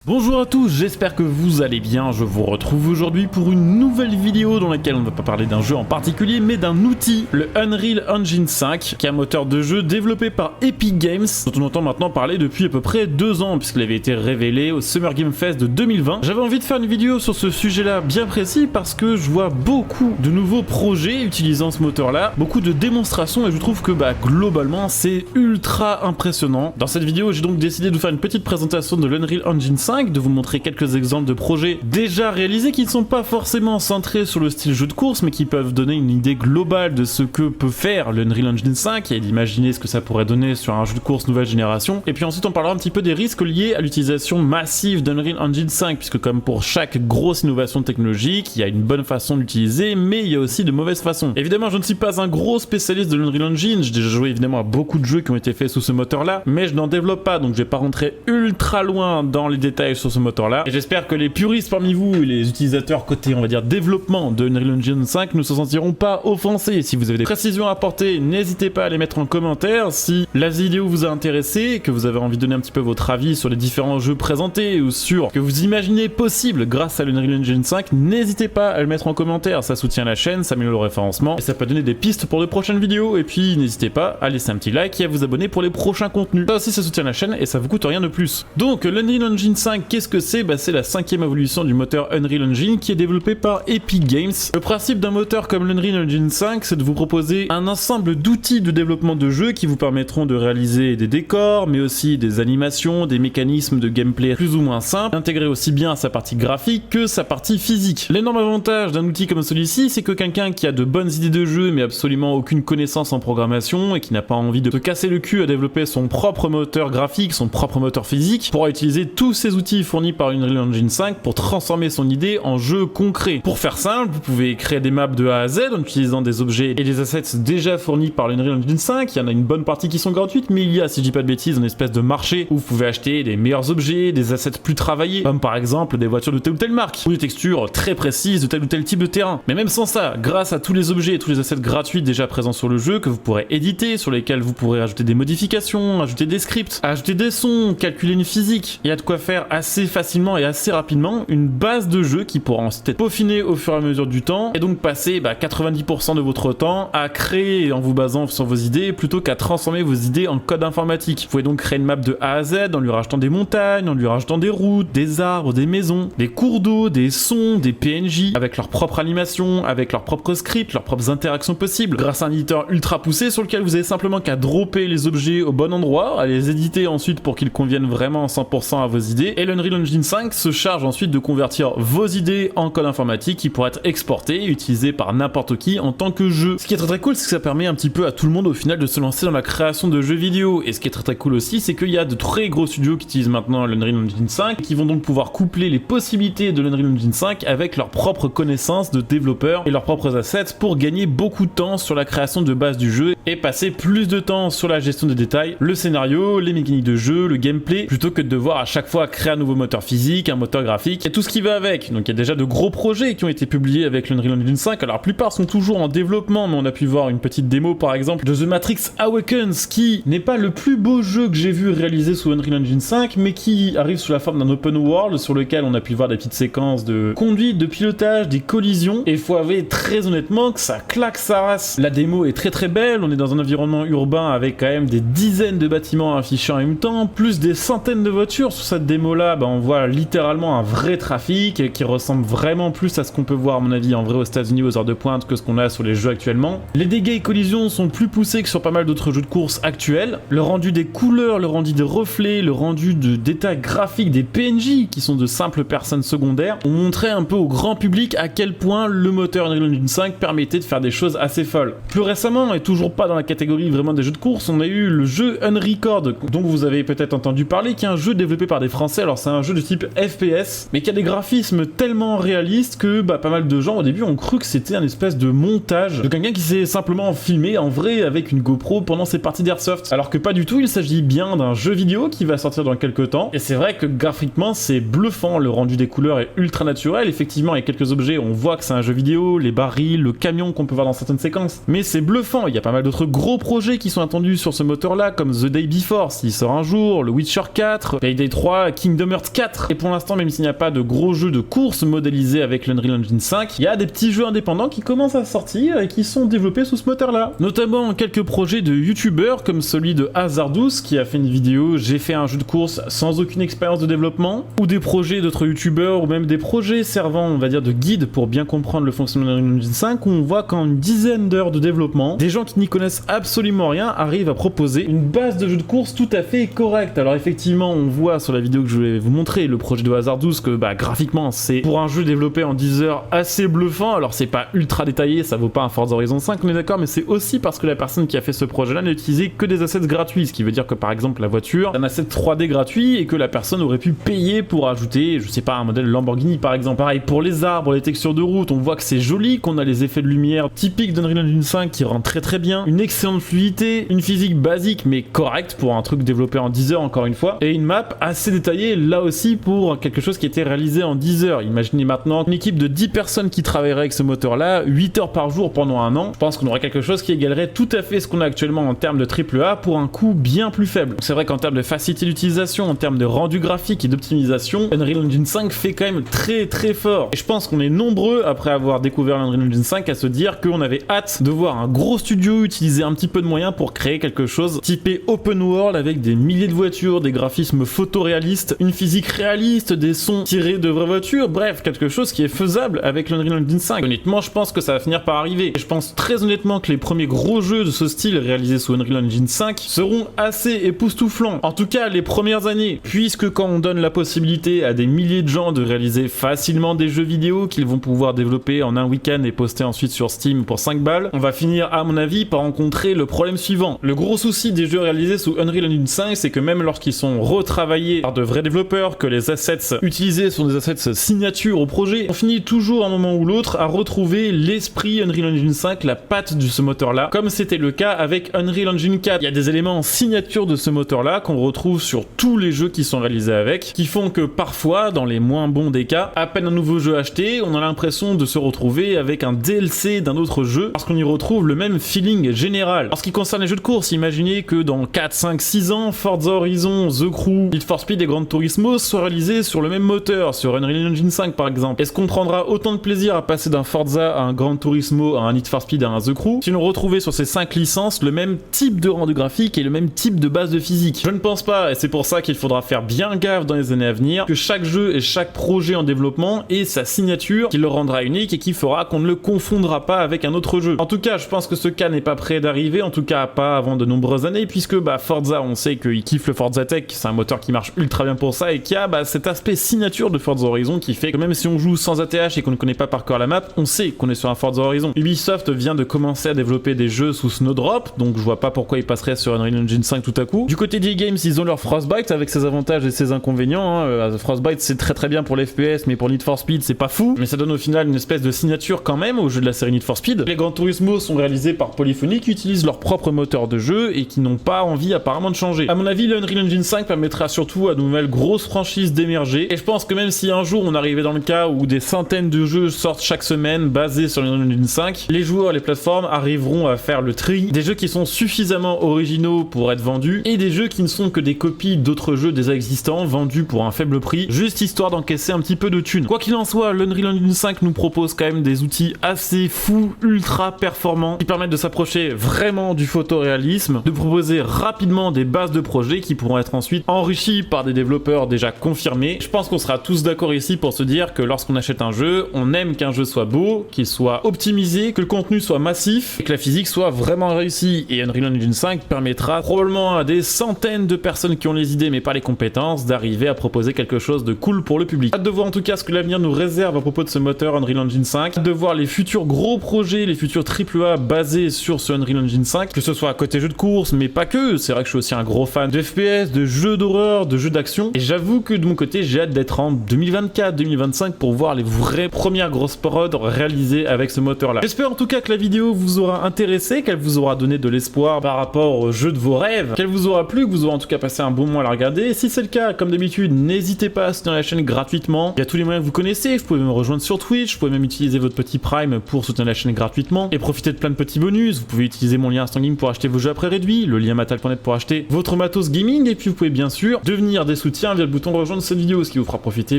Bonjour à tous, j'espère que vous allez bien. Je vous retrouve aujourd'hui pour une nouvelle vidéo dans laquelle on ne va pas parler d'un jeu en particulier, mais d'un outil, le Unreal Engine 5, qui est un moteur de jeu développé par Epic Games, dont on entend maintenant parler depuis à peu près 2 ans, puisqu'il avait été révélé au Summer Game Fest de 2020. J'avais envie de faire une vidéo sur ce sujet-là bien précis, parce que je vois beaucoup de nouveaux projets utilisant ce moteur-là, beaucoup de démonstrations, et je trouve que globalement, c'est ultra impressionnant. Dans cette vidéo, j'ai donc décidé de vous faire une petite présentation de l'Unreal Engine 5, de vous montrer quelques exemples de projets déjà réalisés qui ne sont pas forcément centrés sur le style jeu de course, mais qui peuvent donner une idée globale de ce que peut faire l'Unreal Engine 5 et d'imaginer ce que ça pourrait donner sur un jeu de course nouvelle génération. Et puis ensuite, on parlera un petit peu des risques liés à l'utilisation massive d'Unreal Engine 5, puisque comme pour chaque grosse innovation technologique, il y a une bonne façon d'utiliser, mais il y a aussi de mauvaises façons. Évidemment, je ne suis pas un gros spécialiste de l'Unreal Engine, j'ai déjà joué évidemment à beaucoup de jeux qui ont été faits sous ce moteur-là, mais je n'en développe pas, donc je vais pas rentrer ultra loin dans les détails sur ce moteur-là. Et j'espère que les puristes parmi vous et les utilisateurs côté, on va dire, développement de Unreal Engine 5 ne se sentiront pas offensés. Si vous avez des précisions à apporter, n'hésitez pas à les mettre en commentaire. Si la vidéo vous a intéressé, que vous avez envie de donner un petit peu votre avis sur les différents jeux présentés ou sur ce que vous imaginez possible grâce à l'Unreal Engine 5, n'hésitez pas à le mettre en commentaire. Ça soutient la chaîne, ça améliore le référencement et ça peut donner des pistes pour de prochaines vidéos. Et puis n'hésitez pas à laisser un petit like et à vous abonner pour les prochains contenus. Ça aussi, ça soutient la chaîne et ça vous coûte rien de plus. Donc l'Unreal Engine 5, qu'est-ce que c'est? C'est la 5e évolution du moteur Unreal Engine qui est développé par Epic Games. Le principe d'un moteur comme l'Unreal Engine 5, c'est de vous proposer un ensemble d'outils de développement de jeu qui vous permettront de réaliser des décors, mais aussi des animations, des mécanismes de gameplay plus ou moins simples, intégrer aussi bien sa partie graphique que sa partie physique. L'énorme avantage d'un outil comme celui-ci, c'est que quelqu'un qui a de bonnes idées de jeu mais absolument aucune connaissance en programmation et qui n'a pas envie de se casser le cul à développer son propre moteur graphique, son propre moteur physique, pourra utiliser tous ces outils fournis par Unreal Engine 5 pour transformer son idée en jeu concret. Pour faire simple, vous pouvez créer des maps de A à Z en utilisant des objets et des assets déjà fournis par l'Unreal Engine 5. Il y en a une bonne partie qui sont gratuites, mais il y a, si je dis pas de bêtises, une espèce de marché où vous pouvez acheter des meilleurs objets, des assets plus travaillés, comme par exemple des voitures de telle ou telle marque, ou des textures très précises de tel ou tel type de terrain. Mais même sans ça, grâce à tous les objets et tous les assets gratuits déjà présents sur le jeu que vous pourrez éditer, sur lesquels vous pourrez ajouter des modifications, ajouter des scripts, ajouter des sons, calculer une physique, il y a de quoi faire assez facilement et assez rapidement une base de jeu qui pourra ensuite être peaufinée au fur et à mesure du temps et donc passer 90% de votre temps à créer en vous basant sur vos idées plutôt qu'à transformer vos idées en code informatique. Vous pouvez donc créer une map de A à Z en lui rajoutant des montagnes, en lui rajoutant des routes, des arbres, des maisons, des cours d'eau, des sons, des PNJ avec leur propre animation, avec leurs propres scripts, leurs propres interactions possibles grâce à un éditeur ultra poussé sur lequel vous avez simplement qu'à dropper les objets au bon endroit, à les éditer ensuite pour qu'ils conviennent vraiment 100% à vos idées et l'Unreal Engine 5 se charge ensuite de convertir vos idées en code informatique qui pourra être exporté et utilisé par n'importe qui en tant que jeu. Ce qui est très cool, c'est que ça permet un petit peu à tout le monde au final de se lancer dans la création de jeux vidéo. Et ce qui est très cool aussi, c'est qu'il y a de très gros studios qui utilisent maintenant l'Unreal Engine 5 qui vont donc pouvoir coupler les possibilités de l'Unreal Engine 5 avec leurs propres connaissances de développeurs et leurs propres assets pour gagner beaucoup de temps sur la création de base du jeu et passer plus de temps sur la gestion des détails, le scénario, les mécaniques de jeu, le gameplay, plutôt que de devoir à chaque fois créer un nouveau moteur physique, un moteur graphique et tout ce qui va avec. Donc il y a déjà de gros projets qui ont été publiés avec l'Unreal Engine 5. Alors la plupart sont toujours en développement, mais on a pu voir une petite démo par exemple de The Matrix Awakens qui n'est pas le plus beau jeu que j'ai vu réalisé sous Unreal Engine 5, mais qui arrive sous la forme d'un open world sur lequel on a pu voir des petites séquences de conduite, de pilotage, des collisions, et il faut avouer très honnêtement que ça claque sa race. La démo est très belle, on est dans un environnement urbain avec quand même des dizaines de bâtiments affichés en même temps, plus des centaines de voitures. Sur cette démo là, on voit littéralement un vrai trafic qui ressemble vraiment plus à ce qu'on peut voir à mon avis en vrai aux États-Unis aux heures de pointe que ce qu'on a sur les jeux actuellement. Les dégâts et collisions sont plus poussés que sur pas mal d'autres jeux de course actuels. Le rendu des couleurs, le rendu des reflets, le rendu de détails graphiques des PNJ qui sont de simples personnes secondaires ont montré un peu au grand public à quel point le moteur Unreal Engine 5 permettait de faire des choses assez folles. Plus récemment, et toujours pas dans la catégorie vraiment des jeux de course, on a eu le jeu Unrecord dont vous avez peut-être entendu parler, qui est un jeu développé par des Français. Alors c'est un jeu de type FPS mais qui a des graphismes tellement réalistes que pas mal de gens au début ont cru que c'était un espèce de montage de quelqu'un qui s'est simplement filmé en vrai avec une GoPro pendant ses parties d'airsoft, alors que pas du tout. Il s'agit bien d'un jeu vidéo qui va sortir dans quelques temps et c'est vrai que graphiquement c'est bluffant, le rendu des couleurs est ultra naturel. Effectivement, il y a quelques objets, on voit que c'est un jeu vidéo, les barils, le camion qu'on peut voir dans certaines séquences, mais c'est bluffant. Il y a pas mal d'autres gros projets qui sont attendus sur ce moteur-là, comme The Day Before, s'il sort un jour, le Witcher 4, Payday 3, Kingdom Hearts 4. Et pour l'instant, même s'il n'y a pas de gros jeux de course modélisés avec l'Unreal Engine 5, il y a des petits jeux indépendants qui commencent à sortir et qui sont développés sous ce moteur-là. Notamment quelques projets de youtubeurs comme celui de Hazardous qui a fait une vidéo "J'ai fait un jeu de course sans aucune expérience de développement", ou des projets d'autres youtubeurs, ou même des projets servant, on va dire, de guide pour bien comprendre le fonctionnement de l'Unreal Engine 5, où on voit qu'en une dizaine d'heures de développement, des gens qui n'y connaissent absolument rien arrivent à proposer une base de jeu de course tout à fait correcte. Alors effectivement, on voit sur la vidéo que je vais vous montrer le projet de Hazardous que graphiquement c'est pour un jeu développé en 10 heures assez bluffant. Alors c'est pas ultra détaillé, ça vaut pas un Forza Horizon 5, on est d'accord, mais c'est aussi parce que la personne qui a fait ce projet-là n'a utilisé que des assets gratuits, ce qui veut dire que par exemple la voiture, un asset 3D gratuit et que la personne aurait pu payer pour ajouter, je sais pas, un modèle Lamborghini par exemple. Pareil pour les arbres, les textures de route, on voit que c'est joli, qu'on a les effets de lumière typiques d'Unreal Engine 5 qui rendent très bien, une excellente fluidité, une physique basique mais correcte pour un truc développé en 10 heures encore une fois, et une map assez détaillée là aussi pour quelque chose qui était réalisé en 10 heures. Imaginez maintenant une équipe de 10 personnes qui travaillerait avec ce moteur-là, 8 heures par jour pendant un an. Je pense qu'on aurait quelque chose qui égalerait tout à fait ce qu'on a actuellement en termes de AAA pour un coût bien plus faible. C'est vrai qu'en termes de facilité d'utilisation, en termes de rendu graphique et d'optimisation, Unreal Engine 5 fait quand même très fort. Et je pense qu'on est nombreux, après avoir découvert l'Unreal Engine 5, à se dire qu'on avait hâte de voir un gros studio utiliser un petit peu de moyens pour créer quelque chose typé open world avec des milliers de voitures, des graphismes photoréalistes, une physique réaliste, des sons tirés de vraies voitures, bref, quelque chose qui est faisable avec l'Unreal Engine 5. Honnêtement, je pense que ça va finir par arriver. Et je pense très honnêtement que les premiers gros jeux de ce style réalisés sous Unreal Engine 5 seront assez époustouflants. En tout cas, les premières années, puisque quand on donne la possibilité à des milliers de gens de réaliser facilement des jeux vidéo qu'ils vont pouvoir développer en un week-end et poster ensuite sur Steam pour 5 balles, on va finir, à mon avis, par rencontrer le problème suivant. Le gros souci des jeux réalisés sous Unreal Engine 5, c'est que même lorsqu'ils sont retravaillés par de vrais développeurs, que les assets utilisés sont des assets signature au projet, on finit toujours un moment ou l'autre à retrouver l'esprit Unreal Engine 5, la patte de ce moteur-là, comme c'était le cas avec Unreal Engine 4. Il y a des éléments en signature de ce moteur-là qu'on retrouve sur tous les jeux qui sont réalisés avec, qui font que parfois, dans les moins bons des cas, à peine un nouveau jeu acheté, on a l'impression de se retrouver avec un DLC d'un autre jeu, parce qu'on y retrouve le même feeling général. En ce qui concerne les jeux de course, imaginez que dans 4, 5, 6 ans, Forza Horizon, The Crew, Need for Speed et Gran Turismo soient réalisés sur le même moteur, sur Unreal Engine 5 par exemple. Est-ce qu'on prendra autant de plaisir à passer d'un Forza à un Gran Turismo, à un Need for Speed, à un The Crew, si on retrouvait sur ces 5 licences le même type de rendu graphique et le même type de base de physique? Je ne pense pas, et c'est pour ça qu'il faudra faire bien gaffe dans les années à venir, que chaque jeu et chaque projet en développement ait sa signature qui le rendra unique et qui fera qu'on ne le confondra pas avec un autre jeu. En tout cas, je pense que ce cas n'est pas prêt d'arriver, en tout cas pas avant de nombreuses années, puisque Forza, on sait qu'il kiffe le Forza Tech, c'est un moteur qui marche ultra bien pour ça, et qui a cet aspect signature de Forza Horizon qui fait que même si on joue sans ATH et qu'on ne connaît pas par cœur la map, on sait qu'on est sur un Forza Horizon. Ubisoft vient de commencer à développer des jeux sous Snowdrop, donc je vois pas pourquoi ils passeraient sur Unreal Engine 5 tout à coup. Du côté d'EA Games, ils ont leur Frostbite avec ses avantages et ses inconvénients. Frostbite c'est très bien pour les FPS, mais pour Need for Speed c'est pas fou, mais ça donne au final une espèce de signature quand même au jeu de la série Need for Speed. Les Gran Turismo sont réalisés par Polyphony qui utilisent leur propre moteur de jeu et qui n'ont pas envie apparemment de changer. À mon avis, le Unreal Engine 5 permettra surtout à de nouvelles grosses franchises d'émerger, et je pense que même si un jour on arrivait dans le cas où des centaines de jeux sortent chaque semaine basés sur l'Unreal Engine 5, les joueurs et les plateformes arriveront à faire le tri des jeux qui sont suffisamment originaux pour être vendus et des jeux qui ne sont que des copies d'autres jeux déjà existants vendus pour un faible prix, juste histoire d'encaisser un petit peu de thunes. Quoi qu'il en soit, l'Unreal Engine 5 nous propose quand même des outils assez fous, ultra performants, qui permettent de s'approcher vraiment du photoréalisme, de proposer rapidement des bases de projets qui pourront être ensuite enrichies par des développeurs déjà confirmés. Je pense qu'on sera tous d'accord ici pour se dire que lorsqu'on achète un jeu, on aime qu'un jeu soit beau, qu'il soit optimisé, que le contenu soit massif et que la physique soit vraiment réussie. Et Unreal Engine 5 permettra probablement à des centaines de personnes qui ont les idées mais pas les compétences d'arriver à proposer quelque chose de cool pour le public. Hâte de voir en tout cas ce que l'avenir nous réserve à propos de ce moteur Unreal Engine 5, hâte de voir les futurs gros projets, les futurs AAA basés sur ce Unreal Engine 5, que ce soit à côté jeux de course mais pas que. C'est vrai que je suis aussi un gros fan de FPS, de jeux d'horreur, de jeux d'action, et j'avoue que de mon côté j'ai hâte d'être en 2024-2025 pour voir les vraies premières grosses prods réalisées avec ce moteur là. J'espère en tout cas que la vidéo vous aura intéressé, qu'elle vous aura donné de l'espoir par rapport au jeu de vos rêves, qu'elle vous aura plu, que vous aurez en tout cas passé un bon moment à la regarder. Et si c'est le cas, comme d'habitude, n'hésitez pas à soutenir la chaîne gratuitement. Il y a tous les moyens que vous connaissez, vous pouvez me rejoindre sur Twitch, vous pouvez même utiliser votre petit Prime pour soutenir la chaîne gratuitement et profiter de plein de petits bonus. Vous pouvez pouvez utiliser mon lien Instant Game pour acheter vos jeux à prix réduit, le lien matal.net pour acheter votre matos gaming, et puis vous pouvez bien sûr devenir des soutiens via le bouton rejoindre cette vidéo, ce qui vous fera profiter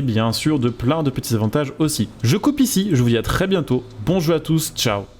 bien sûr de plein de petits avantages aussi. Je coupe ici, je vous dis à très bientôt, bon jeu à tous, ciao.